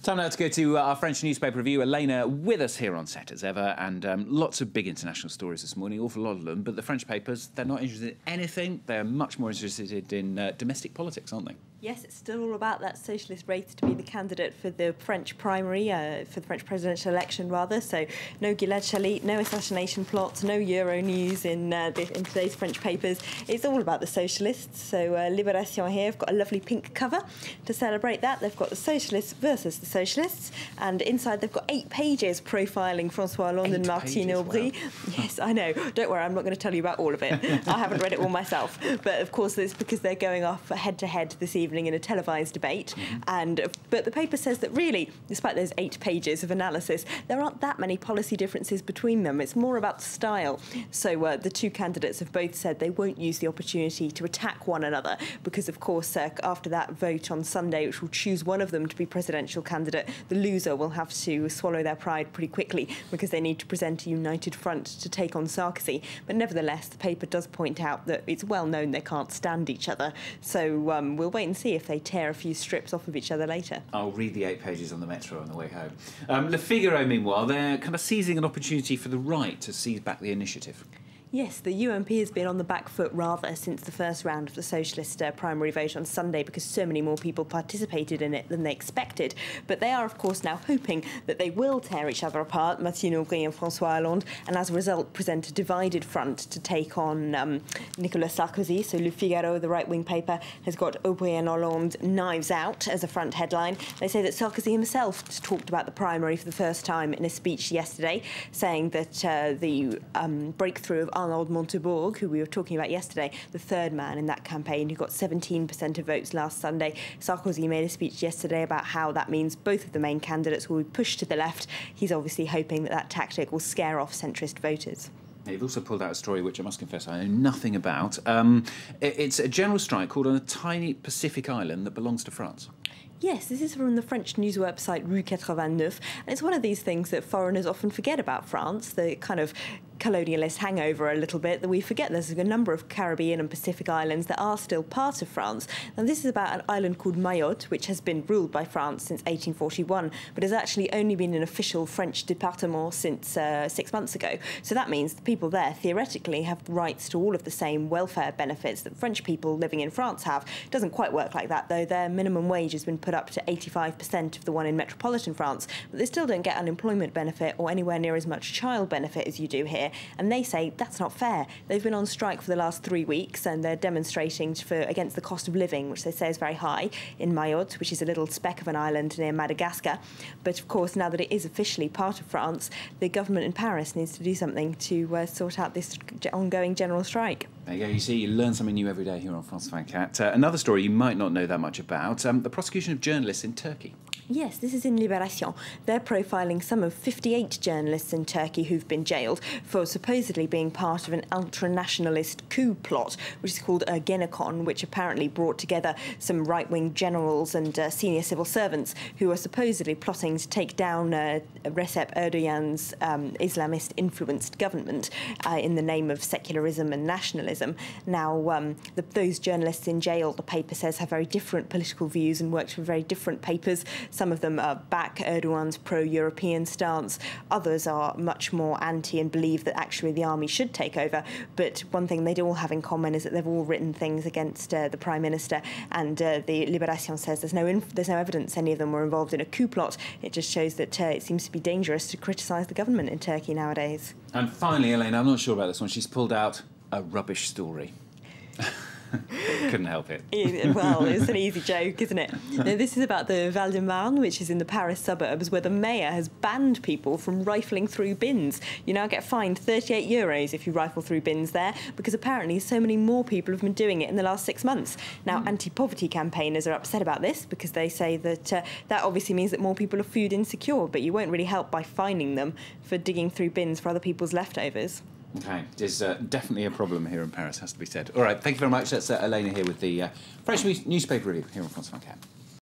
Time now to go to our French newspaper review. Elena with us here on set as ever, and lots of big international stories this morning, awful lot of them, but the French papers, they're not interested in anything. They're much more interested in domestic politics, aren't they? Yes, it's still all about that socialist race to be the candidate for the French primary, for the French presidential election, rather. So no Gilad Shalit, no assassination plots, no Euro news in today's French papers. It's all about the socialists. So Libération here have got a lovely pink cover to celebrate that. They've got the socialists versus the socialists, and inside they've got 8 pages profiling François Hollande and Martine Aubry. Wow. Yes, I know. Don't worry, I'm not going to tell you about all of it. I haven't read it all myself. But of course, it's because they're going off head-to-head this evening in a televised debate. But the paper says that really, despite those 8 pages of analysis, there aren't that many policy differences between them. It's more about style. So the 2 candidates have both said they won't use the opportunity to attack one another because, of course, after that vote on Sunday, which will choose one of them to be presidential candidate, the loser will have to swallow their pride pretty quickly because they need to present a united front to take on Sarkozy. But nevertheless, the paper does point out that it's well known they can't stand each other. So we'll wait and see if they tear a few strips off of each other later. I'll read the 8 pages on the metro on the way home. Le Figaro, meanwhile, they're kind of seizing an opportunity for the right to seize back the initiative. Yes, the UMP has been on the back foot rather since the first round of the socialist primary vote on Sunday because so many more people participated in it than they expected. But they are, of course, now hoping that they will tear each other apart, Martine Aubry and François Hollande, and as a result present a divided front to take on Nicolas Sarkozy. So Le Figaro, the right-wing paper, has got Aubry and Hollande knives out as a front headline. They say that Sarkozy himself talked about the primary for the first time in a speech yesterday, saying that the breakthrough of Arnaud Montebourg, who we were talking about yesterday, the third man in that campaign, who got 17% of votes last Sunday. Sarkozy made a speech yesterday about how that means both of the main candidates will be pushed to the left. He's obviously hoping that that tactic will scare off centrist voters. You've also pulled out a story which I must confess I know nothing about. It's a general strike called on a tiny Pacific island that belongs to France. Yes, this is from the French news website Rue 89, and it's one of these things that foreigners often forget about France, the kind of colonialist hangover a little bit, that we forget there's a number of Caribbean and Pacific islands that are still part of France. And this is about an island called Mayotte, which has been ruled by France since 1841, but has actually only been an official French département since 6 months ago. So that means the people there theoretically have rights to all of the same welfare benefits that French people living in France have. It doesn't quite work like that, though. Their minimum wage has been put up to 85% of the one in metropolitan France, but they still don't get unemployment benefit or anywhere near as much child benefit as you do here. And they say that's not fair. They've been on strike for the last 3 weeks and they're demonstrating against the cost of living, which they say is very high in Mayotte, which is a little speck of an island near Madagascar. But of course, now that it is officially part of France, the government in Paris needs to do something to sort out this ongoing general strike. There you go. You see, you learn something new every day here on France 24. Another story you might not know that much about, the prosecution of journalists in Turkey. Yes, this is in Libération. They're profiling some of 58 journalists in Turkey who've been jailed for supposedly being part of an ultra-nationalist coup plot, which is called Ergenekon, which apparently brought together some right-wing generals and senior civil servants who are supposedly plotting to take down Recep Erdogan's Islamist-influenced government in the name of secularism and nationalism. Now, those journalists in jail, the paper says, have very different political views and worked for very different papers. Some of them back Erdogan's pro-European stance. Others are much more anti and believe that actually the army should take over. But one thing they do all have in common is that they've all written things against the Prime Minister. And the Libération says there's no evidence any of them were involved in a coup plot. It just shows that it seems to be dangerous to criticise the government in Turkey nowadays. And finally, Elaine, I'm not sure about this one. She's pulled out a rubbish story. Couldn't help it. Well, it's an easy joke, isn't it? Now, this is about the Val-de-Marne, which is in the Paris suburbs, where the mayor has banned people from rifling through bins. You now get fined €38 if you rifle through bins there, because apparently so many more people have been doing it in the last 6 months. Now, anti-poverty campaigners are upset about this because they say that that obviously means that more people are food insecure, but you won't really help by fining them for digging through bins for other people's leftovers. OK, there's definitely a problem here in Paris, has to be said. All right, thank you very much. That's Elena here with the French newspaper review here on France 24.